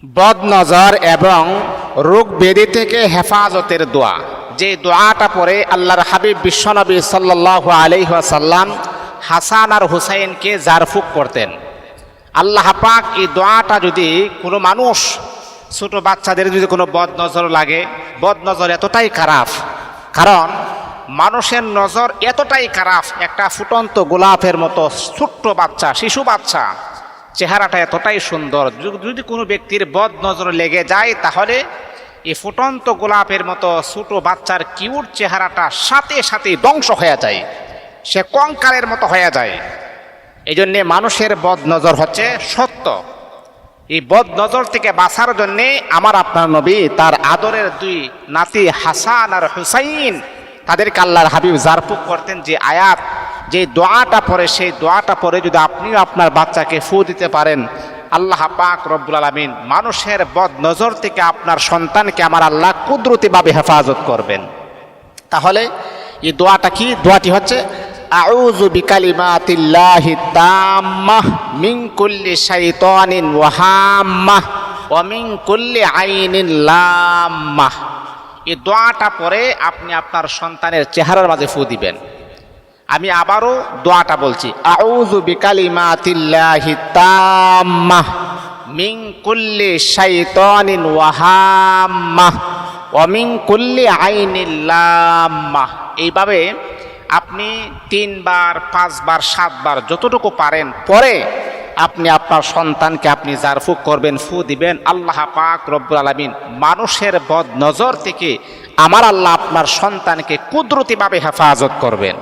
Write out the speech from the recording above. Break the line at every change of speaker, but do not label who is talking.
বদ নজর এবং রোগ ব্যাধি থেকে হেফাজতের দোয়া, যে দোয়াটা পরে আল্লাহর হাবিব বিশ্বনবী সাল্লাল্লাহু আলাইহি ওয়াসাল্লাম হাসান আর হুসাইনকে জারফুক করতেন। আল্লাহ পাক এই দোয়াটা যদি কোনো মানুষ, ছোট বাচ্চাদের যদি কোনো বদ নজর লাগে, বদ নজর এতটাই খারাপ, কারণ মানুষের নজর এতটাই খারাপ, একটা ফুটন্ত গোলাপের মতো ছোট্ট বাচ্চা, শিশু বাচ্চা, চেহারাটা এতটাই সুন্দর, যদি কোনো ব্যক্তির বদ নজর লেগে যায় তাহলে এই ফুটন্ত গোলাপের মতো ছোট বাচ্চার কিউট চেহারাটা সাথে সাথে ধ্বংস হয়ে যায়, সে কঙ্কালের মতো হয়ে যায়। এই জন্যে মানুষের বদ নজর হচ্ছে সত্য। এই বদ নজর থেকে বাঁচার জন্যে আমার আপনার নবী তার আদরের দুই নাতি হাসান আর হুসাইন, তাদেরকে আল্লাহর হাবিব জারফুক করতেন। যে আয়াত, যে দোয়াটা পড়ে, সেই দোয়াটা পড়ে যদি আপনিও আপনার বাচ্চাকে ফু দিতে পারেন, আল্লাহ পাক রব্বুল আলামিন মানুষের বদ নজর থেকে আপনার সন্তানকে আমার আল্লাহ কুদরতিভাবে হেফাজত করবেন। তাহলে এই দোয়াটা কি? দোয়াটি হচ্ছে আউযু বিকালিমাতিল্লাহি তাম্মাহ মিন কুল্লি শাইতানিন ওয়া হাম্মাহ ওয়া মিন কুল্লি আইনিন লাম্মাহ। এই দোয়াটা পরে আপনি আপনার সন্তানের চেহারার মাঝে ফু দিবেন। আমি আবারও দোয়াটা বলছি, আউযু বিকালিমাতিল্লাহি তাম্মাহ মিন কুল্লি শাইতানিন ওয়া হাম্মাহ ওয়া মিন কুল্লি আইনিন লাম্মাহ। এইভাবে আপনি 3 বার, 5 বার, 7 বার যতটুকু পারেন পরে আপনি আপনার সন্তানকে আপনি জারফুক করবেন, ফু দিবেন। আল্লাহ পাক রব্বুল আলামিন মানুষের বদ নজর থেকে আমার আল্লাহ আপনার সন্তানকে কুদরতিভাবে হেফাজত করবেন।